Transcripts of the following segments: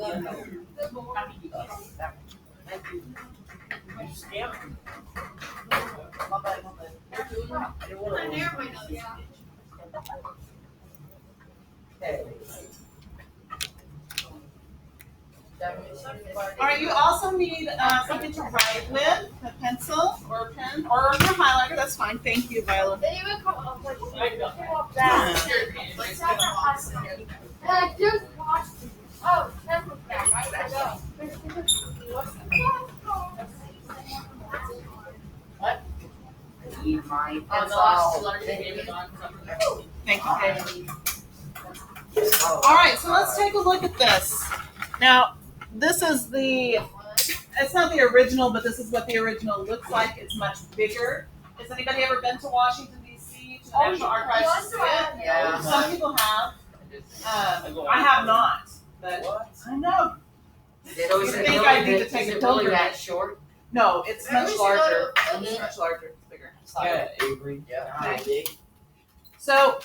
All right, you also need something to write with, a pencil or a pen or your highlighter. That's fine. Thank you, Viola. They even come up with just watched. Oh, that's what's back. I go. What? Need my Thank you. All right, so let's take a look at this. Now, this is it's not the original, but this is what the original looks like. It's much bigger. Has anybody ever been to Washington, D.C., to the National Archives to see it? Yeah. Some people have. I have not, but I know. So You think I need to take a pilgrimage? that short? No, it's much larger. It's much larger. It's bigger. Yeah, Avery. Yeah. Okay. So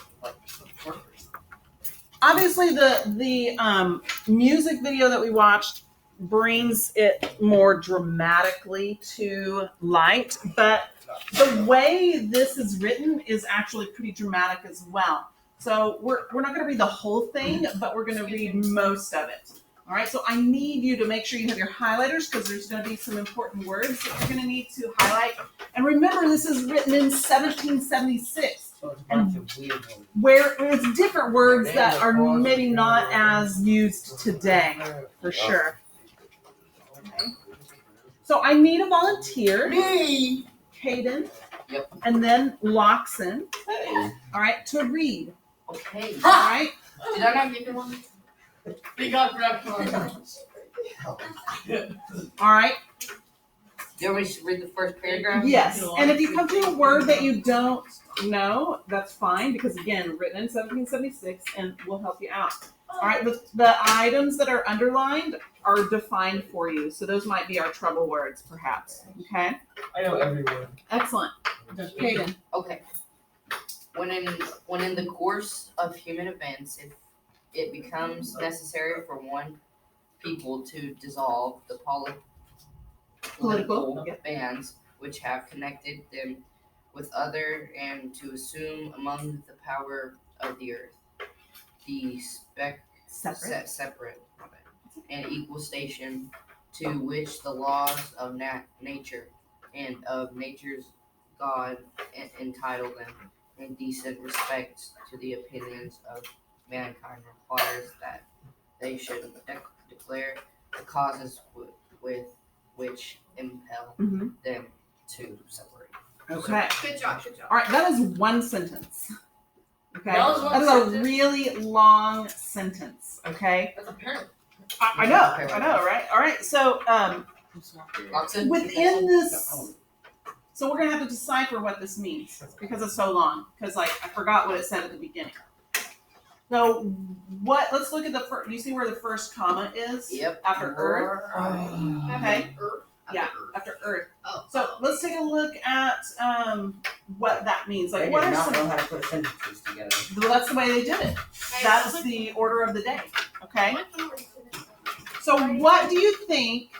obviously the music video that we watched brings it more dramatically to light, but the way this is written is actually pretty dramatic as well. So we're not going to read the whole thing, but we're going to read most of it. All right, so I need you to make sure you have your highlighters because there's going to be some important words that you're going to need to highlight. And remember, this is written in 1776. So it's a bunch of weird ones. Where it's different words that are maybe not as used today, for sure. Okay. So I need a volunteer. Me. Hayden. Yep. And then Loxon. All right, to read. Okay. All right. Did I not give you one? They got production. All right. Do you want me to read the first paragraph? Yes. And if you come to a word that you don't know, that's fine because again, written in 1776, and we'll help you out. All right. The items that are underlined are defined for you, so those might be our trouble words, perhaps. Okay. I know every word. Excellent. Hayden. Okay. When in the course of human events, if it becomes necessary for one people to dissolve the political bands which have connected them with other and to assume among the power of the earth the separate and equal station to which the laws of nature and of nature's God entitle them, and decent respect to the opinions of mankind requires that they should declare the causes with which impel them to separate. Okay. Good job. Good job. All right. That is one sentence. Okay. That was one That is sentence? a really long sentence. Okay. That's a parent. I know, right? All right. So Loxon? within this, so we're gonna have to decipher what this means because it's so long. Because I forgot what it said at the beginning. So let's look at the first. You see where the first comma is? Yep. After Earth. Okay. Earth. Yeah. After Earth. Oh. So let's take a look at what that means. They Like, did what are not know some? how to put sentences together. Well, that's the way they did it. That's the order of the day. Okay. So what do you think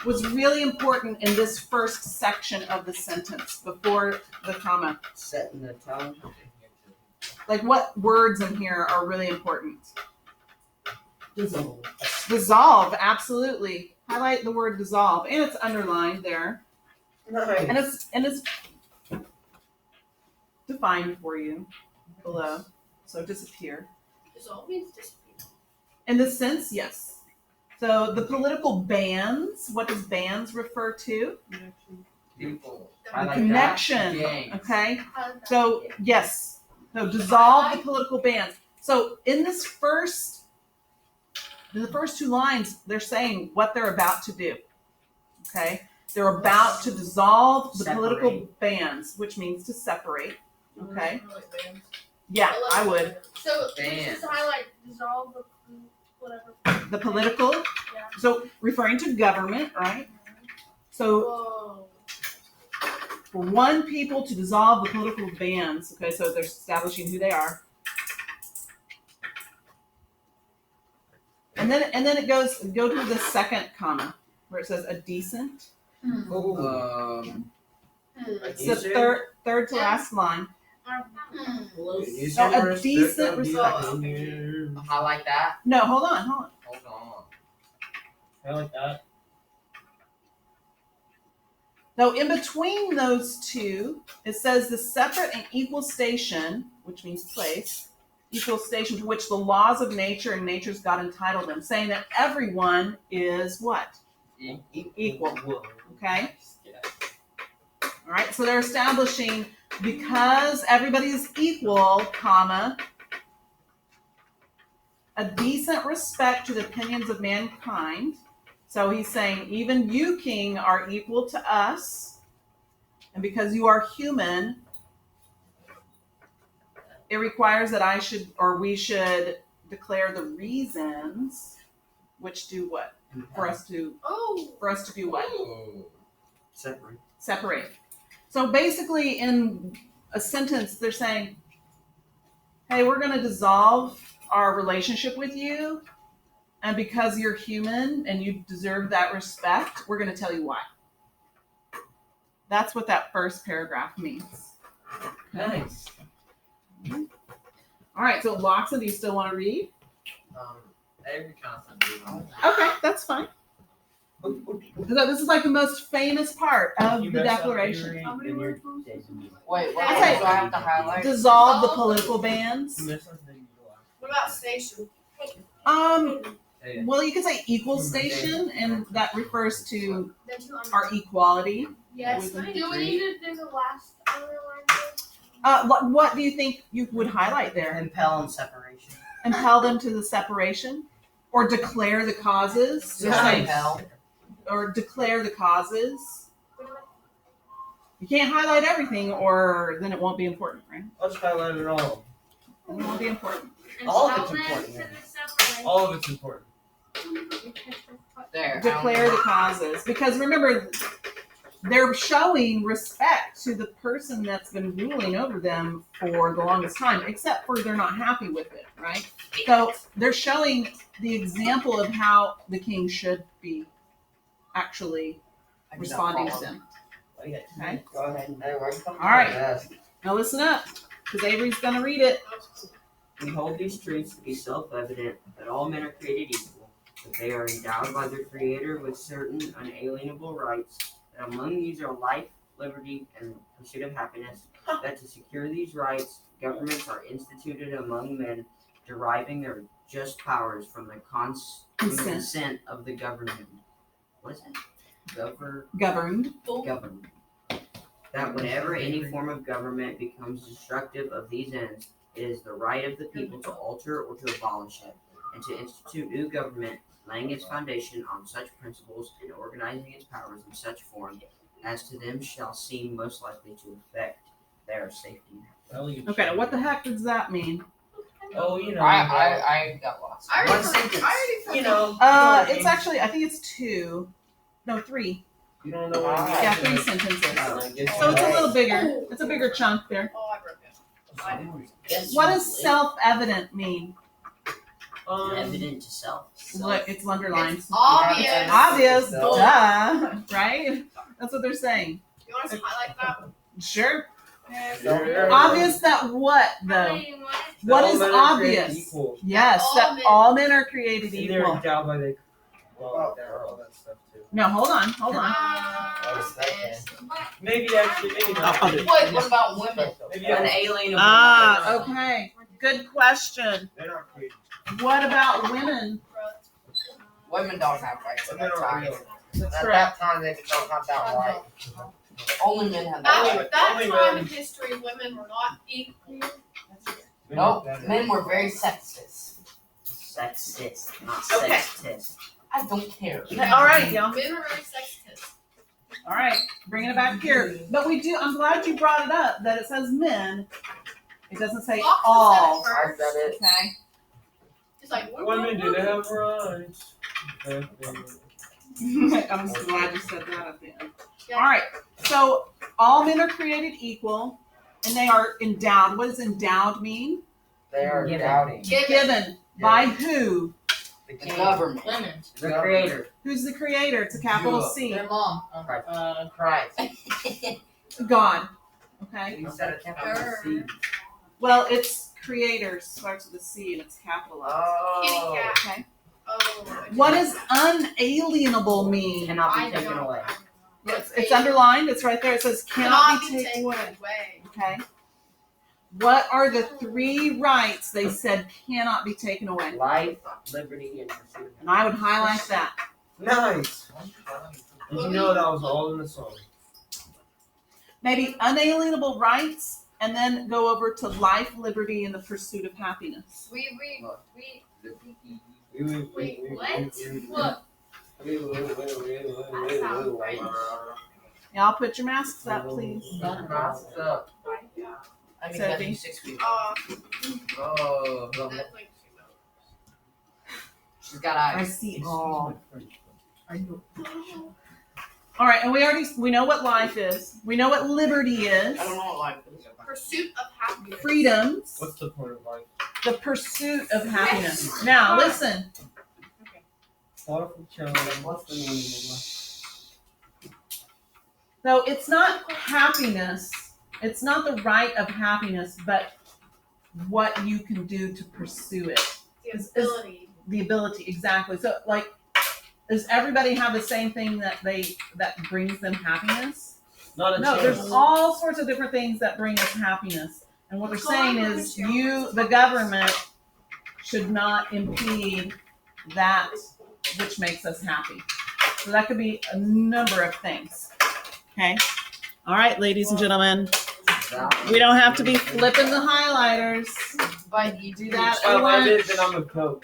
was really important in this first section of the sentence before the comma? Setting the tone. Like what words in here are really important? Dissolve. Dissolve, absolutely. Highlight the word dissolve, and it's underlined there, and it's defined for you below. So disappear. Dissolve means disappear. In this sense, yes. So the political bands. What does bands refer to? People. The I like connection. That. Okay. So yes. So dissolve the political bands. So in the first two lines, they're saying what they're about to do. Okay. They're about to dissolve the political bands, which means to separate. Okay. Yeah, I would. So Band. just highlight dissolve the whatever. The political. Yeah. So referring to government, right? So Whoa. for one people to dissolve the political bands, okay, so they're establishing who they are. And And then it goes, go to the second comma where it says a decent. Oh. It's the third to last line. Decent No, a respect decent of respect. you. I like that. No, hold on. Hold on. I like that. Now, in between those two, it says the separate and equal station, which means place, equal station to which the laws of nature and nature's God entitled them, saying that everyone is what? Equal. Okay? All right, so they're establishing because everybody is equal, comma, a decent respect to the opinions of mankind. So he's saying, even you, king, are equal to us. And because you are human, it requires that I should, or we should declare the reasons which do what? For us to do what? Oh. Separate. Separate. So basically, in a sentence, they're saying, hey, we're going to dissolve our relationship with you. And because you're human and you deserve that respect, we're going to tell you why. That's what that first paragraph means. Nice. All right, so Loxon, do you still want to read? Every constant. Okay, that's fine. So this is like the most famous part of the Declaration. Wait, what do I'd say- I have to highlight? Dissolve the political bans. What about station? Well, you could say equal station, and that refers to The two our equality. Yes. Do we need to do the last underline? What do you think you would highlight there? Impel and separation. Impel them to the separation, or declare the causes. They're saying, Hell. or declare the causes. You can't highlight everything, or then it won't be important, right? Let's highlight it all. It won't be important. All of it's important. All of it's important. There. Declare the causes, because remember, they're showing respect to the person that's been ruling over them for the longest time, except for they're not happy with it, right? So they're showing the example of how the king should be actually responding to them. Okay? Go ahead. All right. Now listen up, because Avery's going to read it. We hold these truths to be self-evident that all men are created equal, that they are endowed by their Creator with certain unalienable rights, that among these are life, liberty, and pursuit of happiness, that to secure these rights, governments are instituted among men, deriving their just powers from the consent of the government. What is it? Governed. Government. That whenever any form of government becomes destructive of these ends, it is the right of the people to alter or to abolish it, and to institute new government, laying its foundation on such principles and organizing its powers in such form as to them shall seem most likely to affect their safety. Okay, now what the heck does that mean? Oh, you know. I got lost. I One already sentence. forgot. I already You forgot. know. It's actually, I think it's 2. No, 3. You don't know what Yeah, 3 sentences. sentences. So it's a little bigger. It's a bigger chunk there. Oh, I broke it. What does self-evident mean? Evident to self. Look, it's underlined. It's obvious. Obvious, Self. duh, right? That's what they're saying. You want us to highlight that? Sure. Sure. Obvious that what, though? What is obvious? Equal. Yes, All that men- all men are created And they're equal. endowed by the. Well, there are all that stuff too. No, hold on. Maybe actually, maybe not. I'll do it. Wait, what about women? Maybe Unalienable. Ah, okay. Good question. They're not created. What about women? Women don't have rights at Women that are time. real. That's At correct. that time, they don't have that right. Only men have that Only- right. That only time men. in history, women were not equal. No, men were very sexist. Sexist, not Okay. sexist. I don't care. All right, y'all. Men were very sexist. All right, bringing it back here. But we do. I'm glad you brought it up. That it says men. It doesn't say Locke all. said it I first. said it. Okay. It's like, what Women do about they have rights? I'm so glad you said that at the end. Yeah. All right. So all men are created equal, and they are endowed. What does endowed mean? They are Given. doubting. Given. Given by who? The The king. government. Lemons. The creator. Who's the creator? It's a capital You. C. Their mom. Christ. God. Okay. You said a capital C. Well, it's creator starts with a C and it's capitalized. Kitty Oh. cat. Okay. Oh. What does unalienable mean? Cannot I be taken don't- away. It's underlined. It's right there. It says cannot be taken away. Okay. What are the 3 rights they said cannot be taken away? Life, liberty, and pursuit. And I would highlight that. Nice. Did you know that was all in the song? Maybe unalienable rights, and then go over to life, liberty, and the pursuit of happiness. Wait, What? what? That sounds right. Y'all put your masks up, please. Masks up. I mean, Sophie? that's 6 weeks. Oh. That's like She's got I eyes. see all. All right, and we know what life is. We know what liberty is. I don't know what life is. pursuit of happiness. Freedoms, What's the point of life? the pursuit of happiness. Now, listen. Waterful challenge. What's the meaning of life? So it's not happiness. It's not the right of happiness, but what you can do to pursue it. The ability. The ability, exactly. So, like, does everybody have the same thing that brings them happiness? Not a No, chance. there's all sorts of different things that bring us happiness. And what they're saying is the government, should not impede that which makes us happy. So that could be a number of things. Okay? All right, ladies and gentlemen. We don't have to be flipping the highlighters. But you Do that Well, at if it lunch. is, then I'm a coach.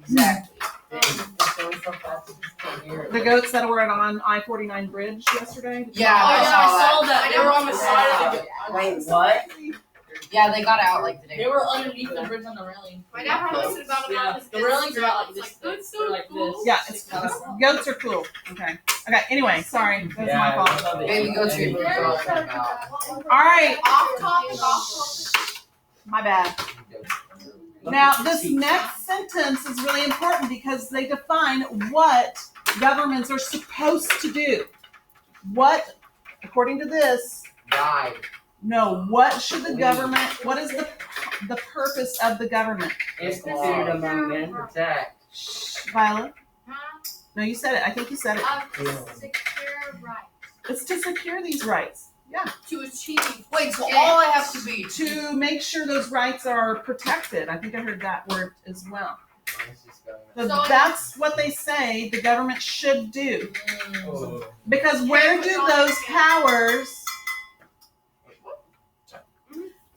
Exactly. The goats that were on I-49 bridge yesterday. Yeah, Oh, I yeah, I saw saw that. They were on the side of the. Wait, what? Yeah, they got out like today. They were underneath the bridge on the railing. My dad posted about Yeah, his the railings are about like It's this. that's They're so like cool. this. Yeah, it's goats are cool. Okay. Okay. Anyway, sorry. That was my fault. Baby goats are even All right. Off topic. My bad. Now, this next sentence is really important because they define what governments are supposed to do. What, according to this, Died. no, what should the government, what is the purpose of the government? Instituted among men, protect. Shh, Violet. No, you said it. I think you said it. Secure rights. It's to secure these rights. Yeah. To achieve. Wait, so all I have to be To make sure those rights are protected. I think I heard that word as well. So So- that's what they say the government should do. Oh. Because where do those powers,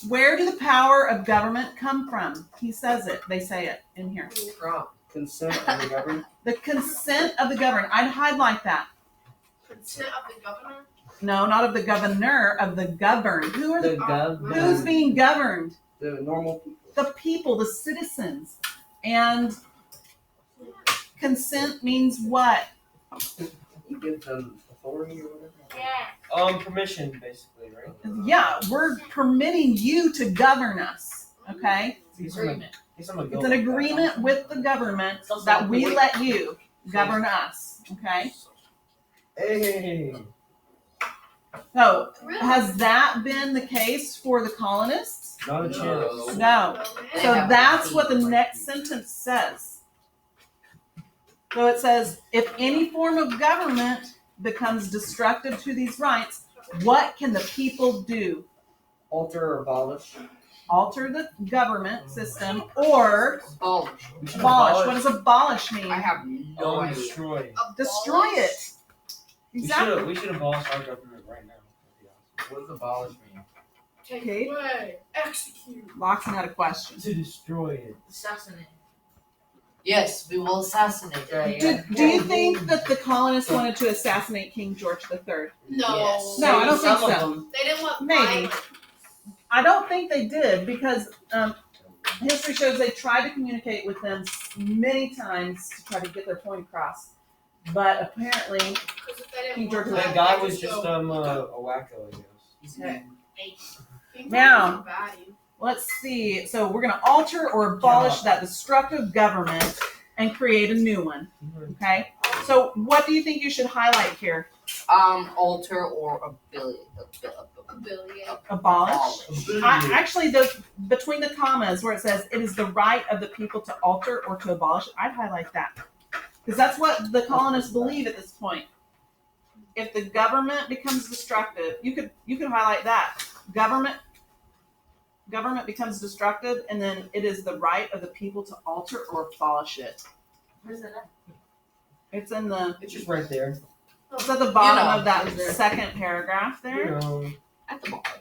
where do the power of government come from? He says it. They say it in here. Trump. Consent of the government. The consent of the governed. I'd highlight that. Consent of the governor. No, not of the governor, of the governed. Who are The the, government. who's being governed? The normal people. The people, the citizens. And consent means what? You give them authority or whatever. Yeah. Permission, basically, right? Yeah, we're permitting you to govern us. Okay? Guess I'm a It's goat. an agreement with the government that we let you govern us. Okay? Hey. So, Really? has that been the case for the colonists? Not a chance. No. They So have that's what the right. next sentence says. So it says, if any form of government becomes destructive to these rights, what can the people do? Alter or abolish. Alter the government system or Abolish. We should abolish. What does abolish mean? I have no Don't idea. destroy. Destroy it. Exactly. We should abolish our government right now. What does abolish mean? Take Okay. away. Execute. Loxon had a question. To destroy it. Assassinate. Yes, we will assassinate. Do you think that the colonists wanted to assassinate King George III? No. Yes. No, I don't think Some of so. them. They didn't want Maybe. violence. I don't think they did because history shows they tried to communicate with them many times to try to get their point across. But apparently, 'Cause if they didn't King George want That that, guy they was could just go- a wacko, I guess. He's dead. King George Now- was a baddie. let's see. So we're going to alter or abolish that destructive government. and create a new one. Okay. So what do you think you should highlight here? Alter or ability. Abolish. Actually, between the commas where it says it is the right of the people to alter or to abolish, I'd highlight that because that's what the colonists believe at this point. If the government becomes destructive, you could highlight that government becomes destructive, and then it is the right of the people to alter or abolish it. Where's it at? It's in the. It's just right there. It's at the bottom You know, of that second paragraph there. At the bottom.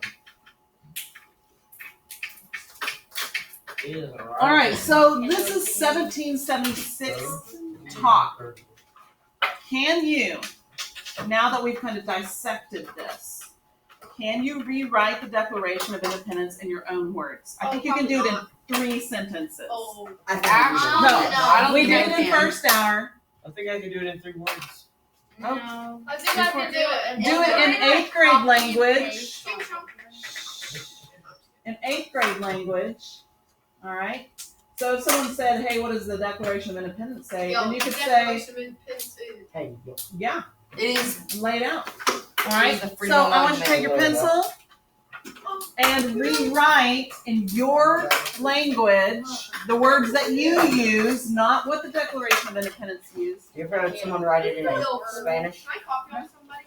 All right, so this is 1776 talk. Can you, now that we've kind of dissected this, can you rewrite the Declaration of Independence in your own words? I think you can do it in 3 sentences. Oh, Actually, No, I don't we think did I it in can. first hour. I think I can do it in 3 words. Oh. I think I can do it. Do it in 8th grade language. In 8th grade language. All right. So if someone said, "Hey, what does the Declaration of Independence say?" then you could say, Hey, yo. "Yeah, It is. lay it out." All right. It is the So freedom I want of you to take your man. pencil and rewrite in your language the words that you use, not what the Declaration of Independence used. You ever had someone write it in Spanish? Can I copy on somebody?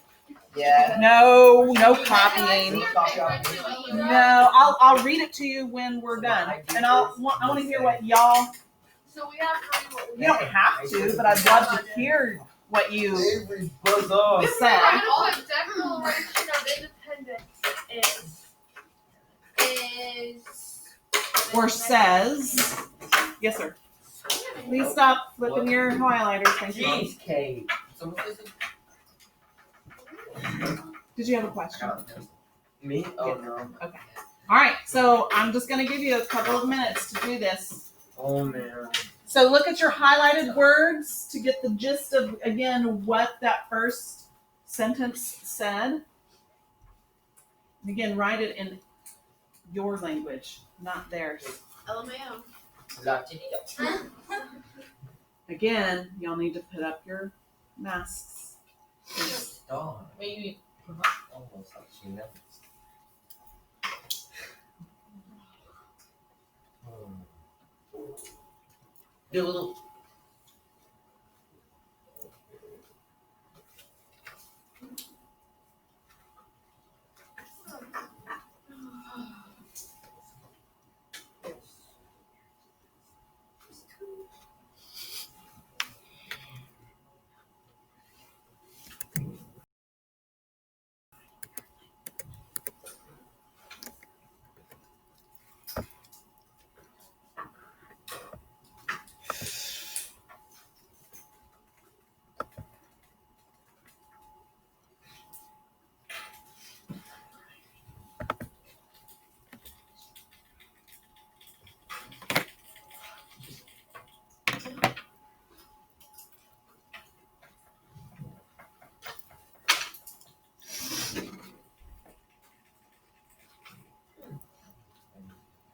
Yeah. No copying. No. No, I'll read it to you when we're done, and I want to hear what y'all. So we have to read what we You don't have to, but I'd love to hear what you Avery, buzz off. said. What the Declaration of Independence is Or says. Yes, sir. Please stop flipping your highlighters. Thank you. Jeez, Kate. So what is it? Did you have a question? Me? Oh no. All right, so I'm just going to give you a couple of minutes to do this. Oh man. So look at your highlighted words to get the gist of, again, what that first sentence said. And again, write it in your language, not theirs. LMAO. Again, y'all need to put up your masks. Dawn. Maybe. Almost like she knows. Do a little.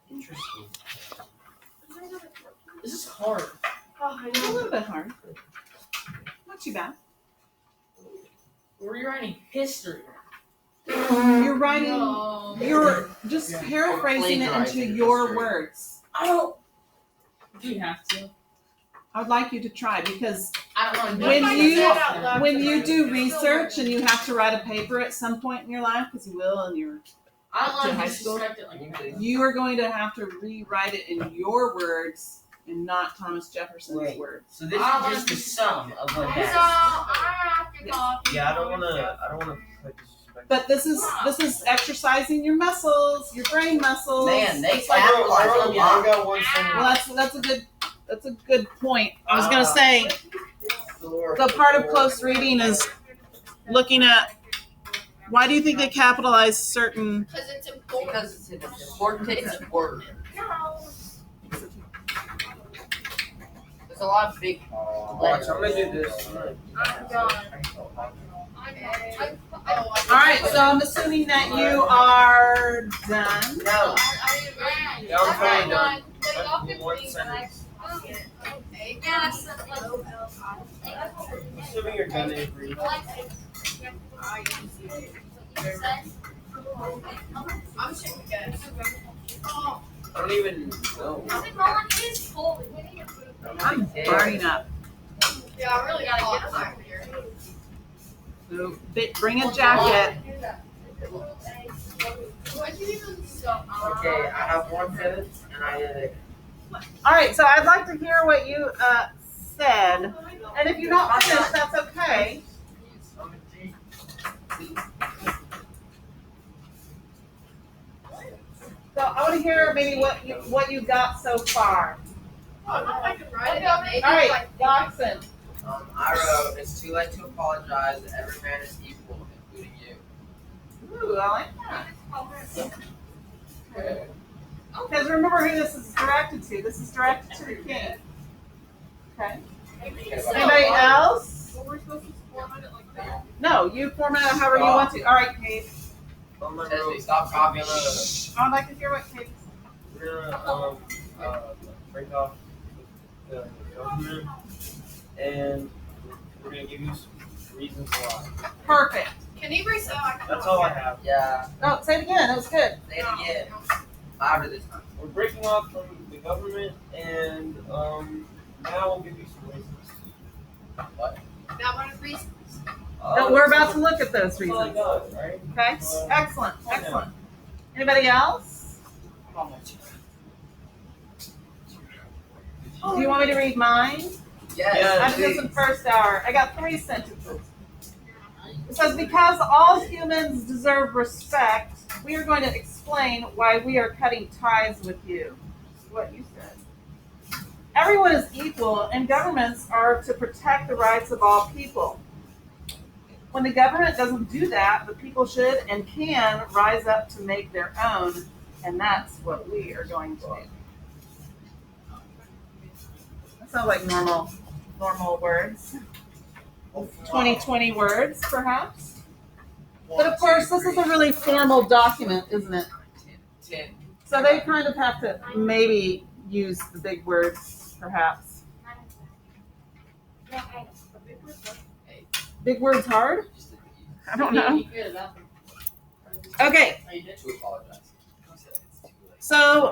Interesting. This is hard. Oh, I It's a know. little bit hard. Not too bad. We're writing history. You're writing, No. you're just paraphrasing it into Plagiarizing your history. words. I don't. Do you have to? I would like you to try because I don't want to. When If I you- say it out loud, when you do it's research still and you have to write a paper at some point in your life, because you will, and I don't to want high to school? disrespect it like that. you are going to have to rewrite it in your words and not Thomas Jefferson's Wait. words. So this is just the sum of what So that I have to copy. Yeah, I don't wanna put disrespect. But this is exercising your muscles, your brain muscles. Man, they It's like, Bro, capitalize bro, a yeah, I lot. got one well, sentence. that's a good point. I was gonna say the part of close reading is looking at why do you think they capitalize certain. Because it's important. Because it's an important word. There's a lot of big Watch, I'm gonna do this. I'm done. All right, so I'm assuming that you are done. No. Yeah, I'm totally done. But y'all can One read, sentence. but I- Assuming you're done, Avery. I'm shaking guys. Oh, I don't even know. is cold. I'm burning up. Yeah, I really gotta get hot here. So, bring a jacket. Why'd you even stop? Okay, I have 1 sentence and I did it. All right, so I'd like to hear what you said, and if you're not finished, that's okay. So I want to hear maybe what you got so far. Oh, no, I can write it up. All right, Dawson. I wrote, it's too late to apologize. Every man is equal, including you. Ooh, I like that. Because remember who this is directed to. This is directed to the king. Okay. Anybody else? But we're supposed to format it like that. No, you format it however you want to. All right, Kate. Tessie, stop copying the. I would like to hear what Kate. We're gonna break off the government and we're gonna give you some reasons why. Perfect. Can you reset? That's all I have. Yeah, No, say it again. It was good. say it again. Louder this time. We're breaking off from the government and now we'll give you some reasons. Now what is reasons? We're about to look at those That's all I reasons. got, right? Okay. Excellent. Excellent. Anybody else? Do you want me to read mine? Yes, I did this in first hour. I got 3 sentences. It says, because all humans deserve respect, we are going to explain why we are cutting ties with you. That's what you said. Everyone is equal, and governments are to protect the rights of all people. When the government doesn't do that, the people should and can rise up to make their own, and that's what we are going to do. That sounds like normal words. 2020 words, perhaps. But of course, this is a really formal document, isn't it? 10. So they kind of have to maybe use the big words, perhaps. Big words hard? I don't know. Okay, To apologize. so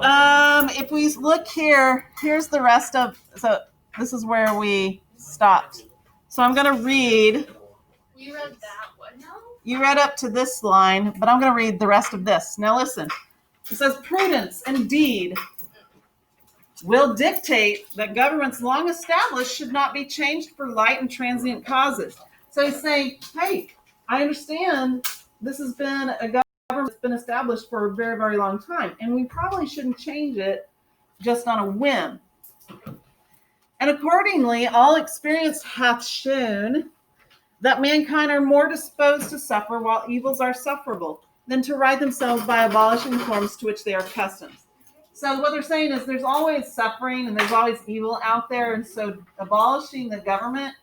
if we look here, here's the rest of, so this is where we stopped. So I'm going to read, You read that one? No. you read up to this line, but I'm going to read the rest of this. Now listen, it says, prudence indeed will dictate that governments long established should not be changed for light and transient causes. So he's saying, hey, I understand this has been a government that's been established for a very, very long time, and we probably shouldn't change it just on a whim. And accordingly, all experience hath shown that mankind are more disposed to suffer while evils are sufferable than to right themselves by abolishing forms to which they are accustomed. So what they're saying is there's always suffering and there's always evil out there, and so abolishing the government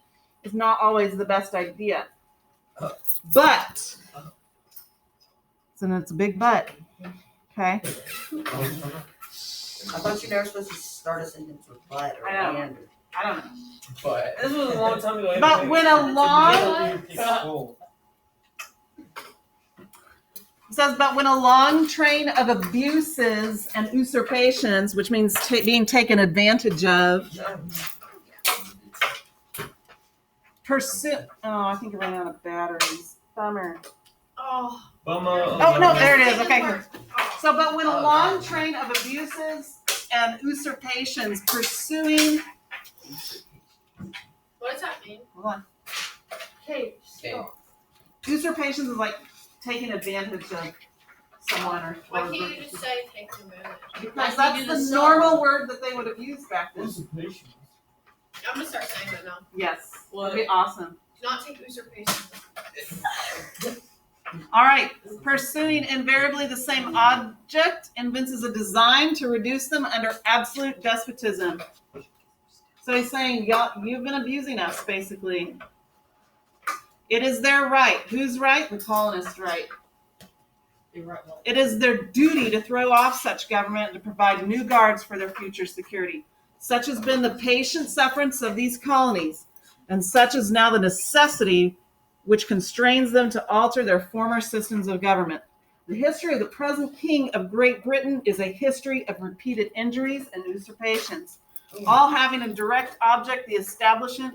is not always the best idea. But, so it's a big but, okay? I thought you were supposed to start a sentence with but or I know. and. I don't know. But This was a long time ago. But when a long, long it says, but when a long train of abuses and usurpations, which means being taken advantage of, I think I ran out of batteries. Bummer. Oh. Oh, no, there it is. Okay. So, but when a long train of abuses and usurpations pursuing, What does that mean? hold on. Okay. Okay. Usurpations is like taking advantage of someone or Why can't you just say take advantage? because that's the normal word that they would have used back then. I'm gonna start saying that now. Yes. That'd be awesome. Do not take usurpation. All right. Pursuing invariably the same object evinces a design to reduce them under absolute despotism. So he's saying, y'all, you've been abusing us, basically. It is their right. Whose right? The colonists' right. It is their duty to throw off such government and to provide new guards for their future security. Such has been the patient sufferance of these colonies, and such is now the necessity which constrains them to alter their former systems of government. The history of the present King of Great Britain is a history of repeated injuries and usurpations, all having a direct object the establishment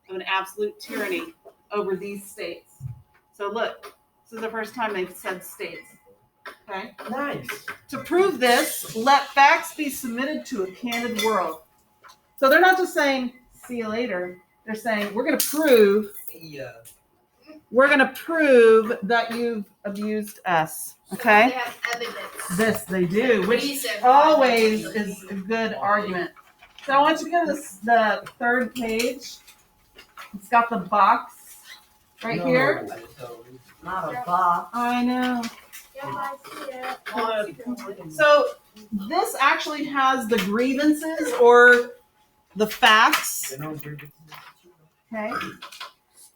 of an absolute tyranny over these states. So look, this is the first time they've said states. Okay? Nice. To prove this, let facts be submitted to a candid world. So they're not just saying, see you later. They're saying, we're going to prove that you've abused us. Okay? They have evidence. This they do, which Reason. always is a good argument. So I want you to go to the third page. It's got the box right here. Not a box. I know. Yep, I see it. So this actually has the grievances or the facts. Okay.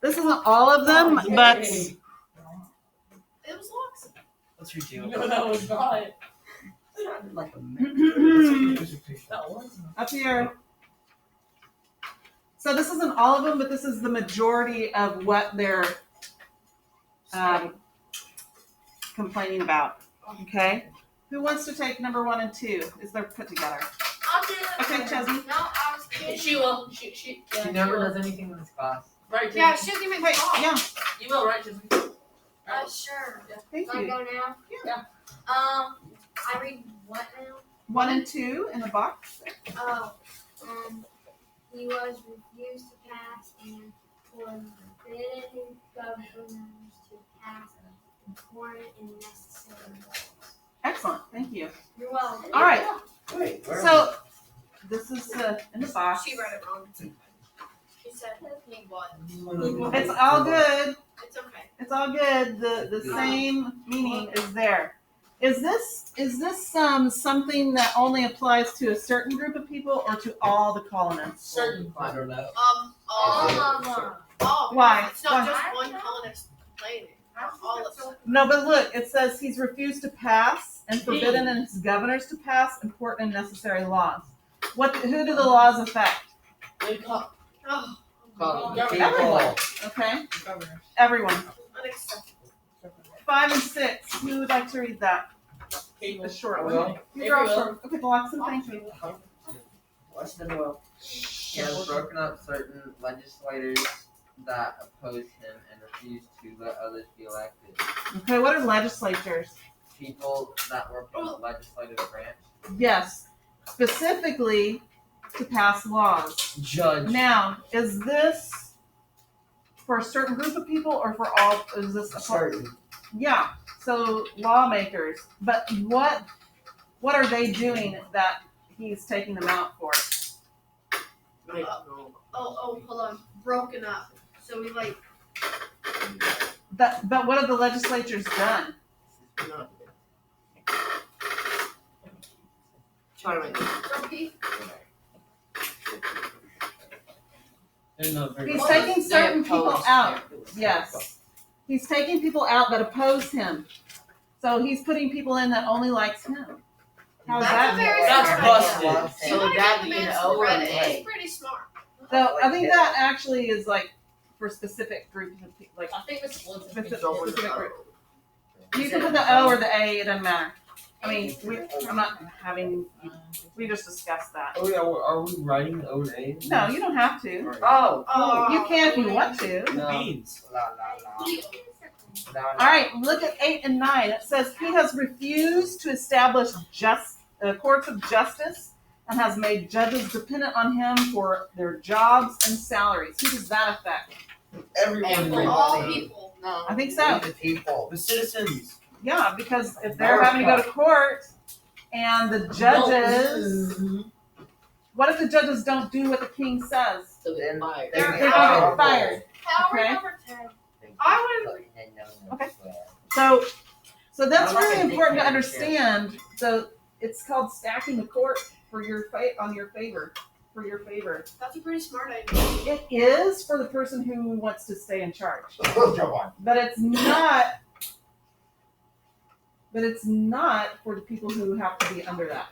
This isn't all of them, but It was Lux. What's your deal? No, that was not. Sounded like a mess. That was not. up here. So this isn't all of them, but this is the majority of what they're complaining about. Okay. Who wants to take number 1 and 2? Is they're put together? I'll do it. Okay, Chesney. No, I was kidding. She will. Yeah, She she never will. does anything in this class. Right, Yeah, Chesney? she doesn't even Wait, talk. yeah. You will, right, Chesney? Sure. Thank Do I you. go now? Yeah. I read what now? 1 and 2 in the box. Oh, he was refused to pass and was forbidden governors to pass important and necessary laws. Excellent. Thank you. You're welcome. All right. Wait, where So this is in the box. She read it wrong. She said he was. It's all good. It's okay. It's all good. The same meaning is there. Is this something that only applies to a certain group of people or to all the colonists? Certain. I don't know. All of them. Oh, Why? It's not Why? just one colonist complaining. All of them. No, but look, it says he's refused to pass and forbidden in his governors to pass important and necessary laws. Who do the laws affect? They call Oh, Everyone. Okay, everyone. unacceptable. 5 and 6. Who would like to read that? Cable. The short I one. will. You girl short. Okay, Alexa, thank you. Watch the world. He has broken up certain legislators that oppose him and refuse to let others be elected. Okay, what are legislatures? People that work in the legislative branch. Yes, specifically to pass laws. Judge. Now, is this for a certain group of people or for all? Is this a Certain. Yeah. So lawmakers, but what are they doing that he's taking them out for? Oh, hold on. Broken up. So we like. But what have the legislatures done? Repeat. They're not very He's good. taking certain people oppose out. him. Yes. He's taking people out that oppose him. So he's putting people in that only likes him. How is That's a that? very That's smart busted. idea. So You wanna would that get be the an man O or an Reddit. A? It's pretty smart. So I think that actually is like for specific groups of people, like I think it's one specific thing. group. You can put the O or the A, it doesn't matter. I mean, I'm not having, we just discussed that. Oh yeah, are we writing the O and A? No, you don't have to. Oh, Oh. You can if you want to. Beans. All right, look at 8 and 9. It says he has refused to establish courts of justice and has made judges dependent on him for their jobs and salaries. Who does that affect? Everyone. For all people. No. I think so. The people. The citizens. Yeah, because if they're having to go to court and the judges, what if the judges don't do what the king says? So they're fired. They're They're gonna get fired. Power Okay. number 10. I would. Okay. So that's I like really a important to dictatorship. understand. So it's called stacking the court for your favor. That's a pretty smart idea. It is for the person who wants to stay in charge, but it's not. But it's not for the people who have to be under that.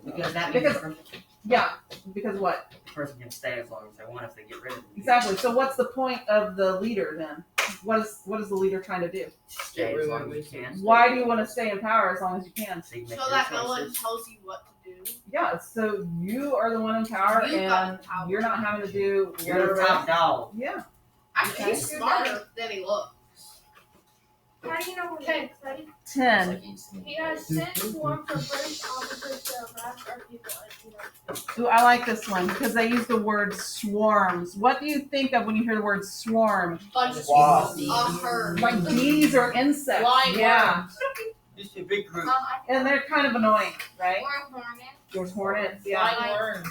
because that Because- means Yeah, because what? The person can stay as long as they want if they get rid of them. Exactly. So what's the point of the leader then? What is the leader trying to do? Stay as long as you can. Why do you want to stay in power as long as you can? So you So make your that no one choices. tells you what to do. Yeah, so you are the one in power You got and the power. you're not having to do You're the whatever. top dog. Yeah. Actually, he's smarter than he looks. How do you know when Okay. he's ready? 10. He has sent swarm for British officers to arrest our people. Ooh, I like this one because they use the word swarms. What do you think of when you hear the word swarm? Bunch of Wow. people. A herd. Like bees or insects. Flying Yeah. Just a big group. And they're kind of annoying, right? Or a hornet. There's hornets, yeah. Flying worms.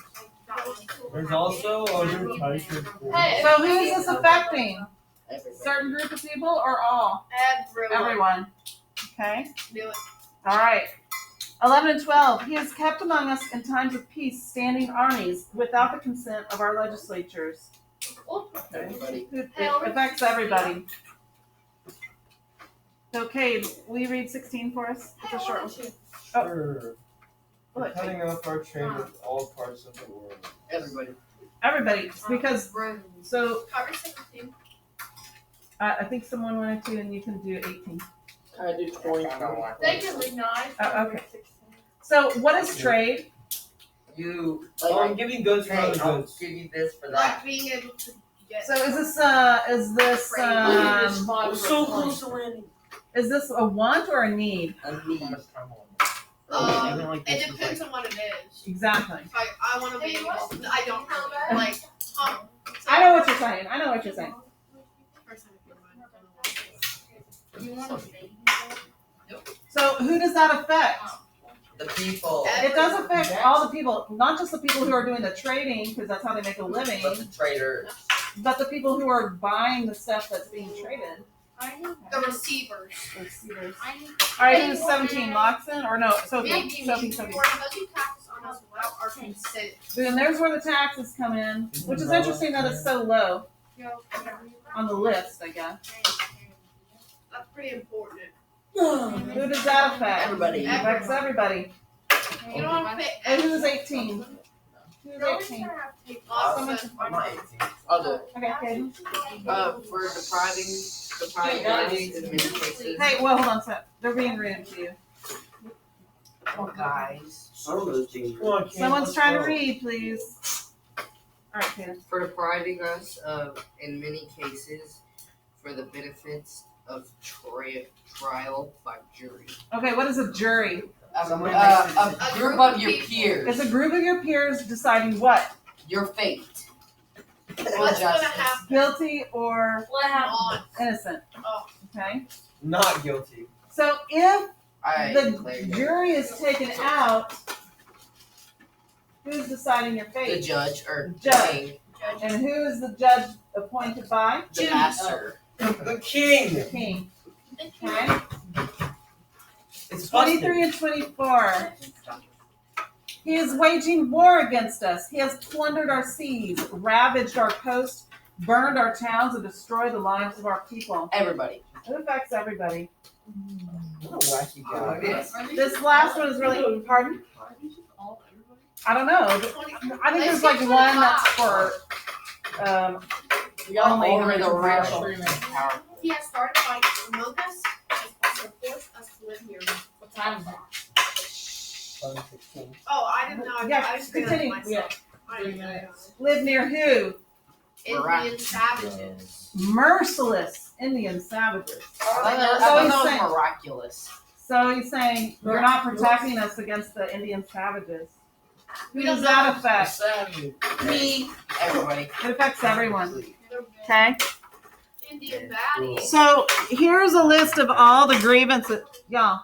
There's also other types of Hey. So who is this affecting? Certain group of people or all? Everyone. Okay. Do it. All right. 11 and 12. He has kept among us in times of peace standing armies without the consent of our legislatures. Everybody. It affects everybody. Okay, will you read 16 for us? It's a short one. Oh. Sure. We're Look, cutting off our trade with all parts of the world. Everybody. everybody, because Rooms. so Cover 17. I think someone wanted to, and you can do 18. I do 20. They can read 9. Okay. So what is trade? You. Oh, I'm giving goods for Hey, other I'll goods. give you this for Like that. being able to get. So is this We're so close to landing. is this a want or a need? A need. It depends on what it is. Exactly. Like, I want to be able to, I don't know. Like, I know what you're saying. I know what you're saying. First time I feel You want to say? So who does that affect? The people. It does affect all the people, not just the people who are doing the trading, because that's how they make a living, But the traders. but the people who are buying the stuff that's being traded. the receivers. All right, who's 17? Loxon or no? Sophie. Sophie. Or imposing taxes on us without our consent. Then there's where the taxes come in, which is interesting that it's so low on the list, I guess. That's pretty important. Who does that affect? Everybody. It affects everybody. You don't want to pay. And who's 18? Who's 18? Awesome. I'm not 18. I'll do it. Okay, Kaden. For depriving us in many cases. Hey, well, hold on a sec. They're being rude to you. Oh, guys. Some of those things. Come on, Cam, Someone's let's trying to go. read, please. All right, Kaden. For depriving us of, in many cases, for the benefits of trial by jury. Okay, what is a jury? A group of your peers. It's a group of your peers deciding what? Your fate. What's going to happen? Guilty or What happened? On. innocent. Oh. Okay. Not guilty. So if I the declare jury is taken out, who's deciding your the fate? judge or Judge. king, And who is the judge appointed by? the master. The king. The king. Okay. It's 23 and 24. He is waging war against us. He has plundered our seas, ravaged our coast, burned our towns, and destroyed the lives of our people. Everybody. It affects everybody. What a wacky guy. This last one is really, pardon? I don't know. I think there's like one that's for We got Only all the the rich and rich powerful. and powerful. He has started fighting among us and also forced us to live here. What time is it? 16. Oh, I didn't know. Yeah, I just figured it continue. myself. I didn't know. live near who? Indian savages. Merciless Indian savages. I So thought he's that saying- was miraculous. So he's saying you're not protecting us against the Indian savages. Who We does don't that know. affect? Savage. Me. Everybody. It affects everyone. Okay. Indian baddies. So here's a list of all the grievances. Y'all.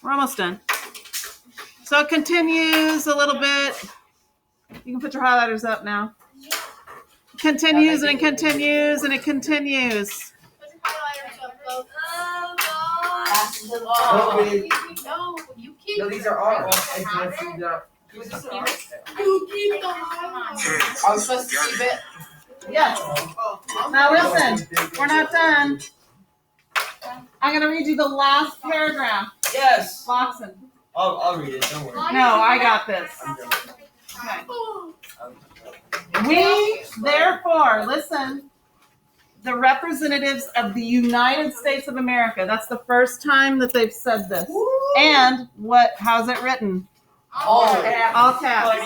We're almost done. So it continues a little bit. You can put your highlighters up now. Continues and it continues and it continues. Put your highlighters up, folks. Oh, babe. No, you keep. No, these are ours. You keep the highlighters. I'm supposed to keep it. Yes. Now listen, we're not done. I'm going to read you the last paragraph. Yes. Loxon. I'll read it. Don't worry. No, I got this. I'm joking. Okay. I'm- We, therefore, listen, the representatives of the United States of America, that's the first time that they've said this. And how's it written? All caps.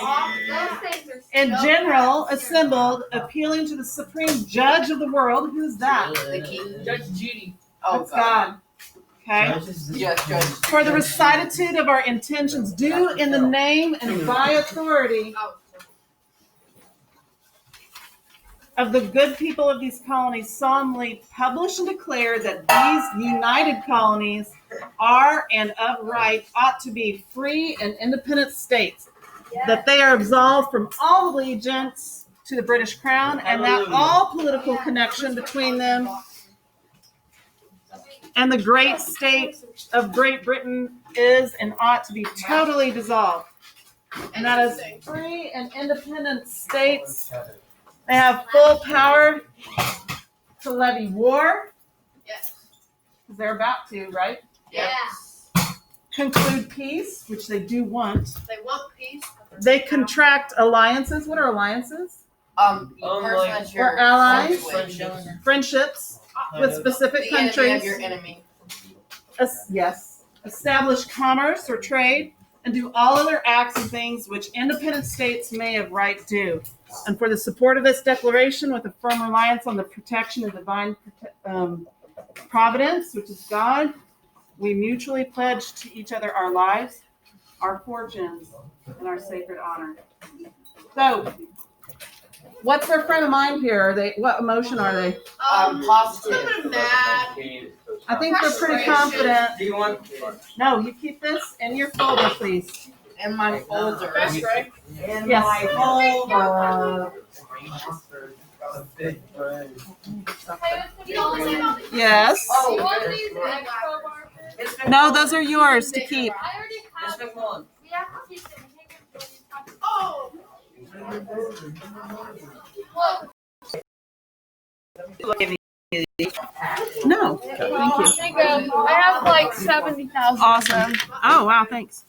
In general, assembled, appealing to the supreme judge of the world. Who's that? The king. Judge Judy. Oh That's God. God. Okay. Yes, Judge. For the recititude of our intentions due in the name and by authority of the good people of these colonies, solemnly publish and declare that these united colonies are and of right ought to be free and independent states, that they are absolved from all allegiance to the British Crown, and that all political connection between them and the great state of Great Britain is and ought to be totally dissolved. And that is free and independent states. They have full power to levy war. Yes. Because they're about to, right? Yes. Conclude peace, which they do want. They want peace. but They they're contract alliances. What are alliances? Person like- that's your Or allies? friendship. Friendships with specific The enemy countries. of your enemy. Yes. Establish commerce or trade, and do all other acts and things which independent states may of right do. And for the support of this declaration, with a firm reliance on the protection of divine providence, which is God, we mutually pledge to each other our lives, our fortunes, and our sacred honor. So, what's their frame of mind here? Are they? What emotion are they? Positive. Somebody mad. I think they're pretty confident. Do you want? No, you keep this in your folder, please. In my folder. That's right. In Yes. my folder. A big brain. You know what's about the Yes. Oh, You want there's these one. extra markers? No, those are yours to keep. I already Miss have. McMullen. We have to keep them. We can't give them to these Oh. No. Thank you. I have like 70,000. Awesome. Oh, wow, thanks.